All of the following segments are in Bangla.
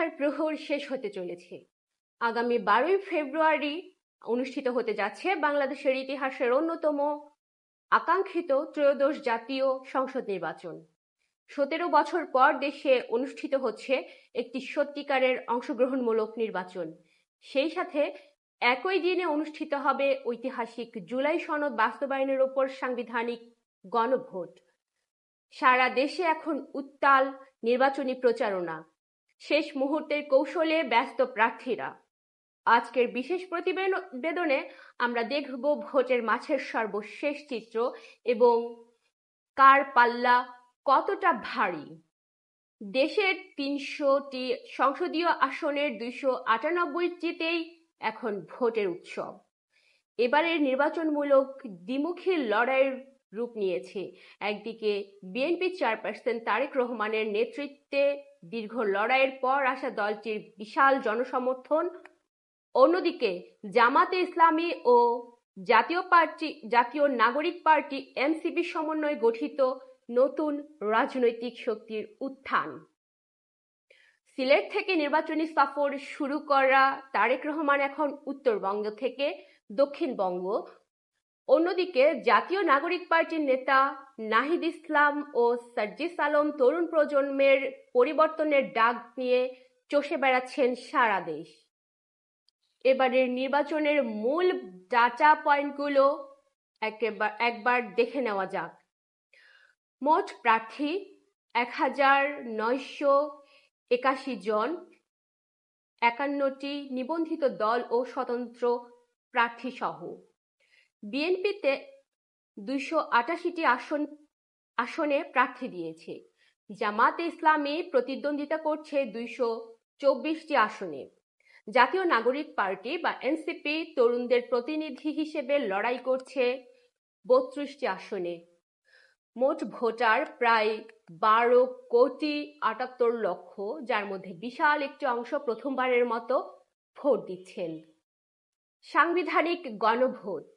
পরীক্ষার প্রহর শেষ হতে চলেছে। আগামী 12ই ফেব্রুয়ারি অনুষ্ঠিত হতে যাচ্ছে বাংলাদেশের ইতিহাসের অন্যতম আকাঙ্ক্ষিত ত্রয়োদশ জাতীয় সংসদ নির্বাচন। 17 বছর পর দেশে অনুষ্ঠিত হচ্ছে একটি সত্যিকারের অংশগ্রহণমূলক নির্বাচন। সেই সাথে একই দিনে অনুষ্ঠিত হবে ঐতিহাসিক জুলাই সনদ বাস্তবায়নের ওপর সাংবিধানিক গণভোট। সারা দেশে এখন উত্তাল নির্বাচনী প্রচারণা, শেষ মুহূর্তের কৌশলে ব্যস্ত প্রার্থীরা। আজকের বিশেষ প্রতিবেদনে আমরা দেখব ভোটের মাঠের সর্বশেষ চিত্র এবং কার পাল্লা কতটা ভারী। দেশের 300টি সংসদীয় আসনের 298টিতেই এখন ভোটের উৎসব। এবারের নির্বাচনমূলক দ্বিমুখী লড়াইয়ের রূপ নিয়েছে। একদিকে বিএনপি চেয়ারপারসন তারেক রহমানের নেতৃত্বে দীর্ঘ লড়াইয়ের পর আসা দলটির বিশাল জনসমর্থন, অন্যদিকে জামাতে ইসলামী ও জাতীয় নাগরিক পার্টি এনসিপি সমন্বয়ে গঠিত নতুন রাজনৈতিক শক্তির উত্থান। সিলেট থেকে নির্বাচনী সফর শুরু করা তারেক রহমান এখন উত্তরবঙ্গ থেকে দক্ষিণবঙ্গ। অন্যদিকে জাতীয় নাগরিক পার্টির নেতা নাহিদ ইসলাম ও সার্জিস আলম তরুণ প্রজন্মের পরিবর্তনের ডাক নিয়ে চষে বেড়াচ্ছেন সারা দেশ। এবারের নির্বাচনের মূল ডাটা পয়েন্টগুলো একবার দেখে নেওয়া যাক। মোট প্রার্থী 1981 জন, 51টি নিবন্ধিত দল ও স্বতন্ত্র প্রার্থী সহ। বিএনপিতে 288টি আসনে প্রার্থী দিয়েছে। জামাতে ইসলামী প্রতিদ্বন্দ্বিতা করছে 224টি আসনে। জাতীয় নাগরিক পার্টি বা এনসিপি তরুণদের প্রতিনিধি হিসেবে লড়াই করছে 32টি আসনে। মোট ভোটার প্রায় 12,78,00,000, যার মধ্যে বিশাল একটি অংশ প্রথমবারের মতো ভোট দিচ্ছেন। সাংবিধানিক গণভোট।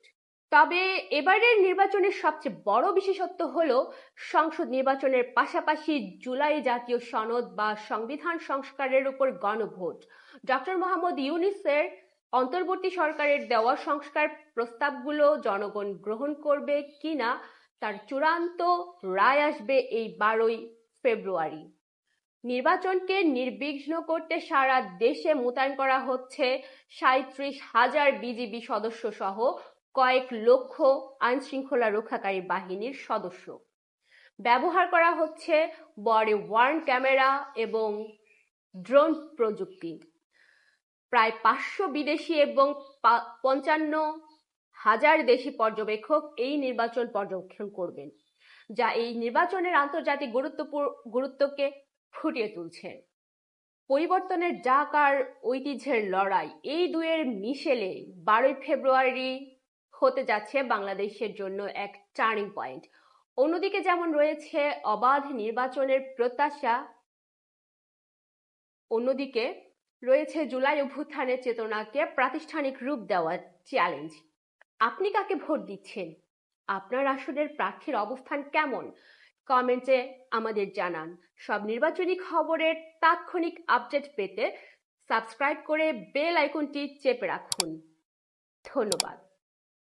তবে এবারের নির্বাচনের সবচেয়ে বড় বিশেষত্ব হলো সংসদ নির্বাচনের পাশাপাশি জুলাই জাতীয় সনদ বা সংবিধান সংস্কারের উপর গণভোট। ডক্টর মোহাম্মদ ইউনূসের অন্তর্বর্তী সরকারের দেওয়া সংস্কার প্রস্তাবগুলো জনগণ গ্রহণ করবে কিনা তার চূড়ান্ত রায় আসবে এই 12ই ফেব্রুয়ারি। নির্বাচনকে নির্বিঘ্ন করতে সারা দেশে মোতায়েন করা হচ্ছে 37,000 বিজিবি সদস্য সহ কয়েক লক্ষ আইন শৃঙ্খলা রক্ষাকারী বাহিনীর সদস্য। ব্যবহার করা হচ্ছে বডি ওয়ার্ন ক্যামেরা এবং ড্রোন প্রযুক্তি। প্রায় 500 বিদেশি এবং 55,000 দেশি পর্যবেক্ষক এই নির্বাচন পর্যবেক্ষণ করবেন, যা এই নির্বাচনের আন্তর্জাতিক গুরুত্বকে ফুটিয়ে তুলছে। পরিবর্তনের ডাক আর ঐতিহ্যের লড়াই, এই দুয়ের মিশেলে 12ই ফেব্রুয়ারি হতে যাচ্ছে বাংলাদেশের জন্য এক টার্নিং পয়েন্ট। অন্যদিকে যেমন রয়েছে অবাধ নির্বাচনের প্রত্যাশা, অন্যদিকে রয়েছে জুলাই অভ্যুত্থানের চেতনাকে প্রাতিষ্ঠানিক রূপ দেওয়ার চ্যালেঞ্জ। আপনি কাকে ভোট দিচ্ছেন? আপনার আসনের প্রার্থীর অবস্থান কেমন? কমেন্টে আমাদের জানান। সব নির্বাচনী খবরের তাৎক্ষণিক আপডেট পেতে সাবস্ক্রাইব করে বেল আইকনটি চেপে রাখুন। ধন্যবাদ।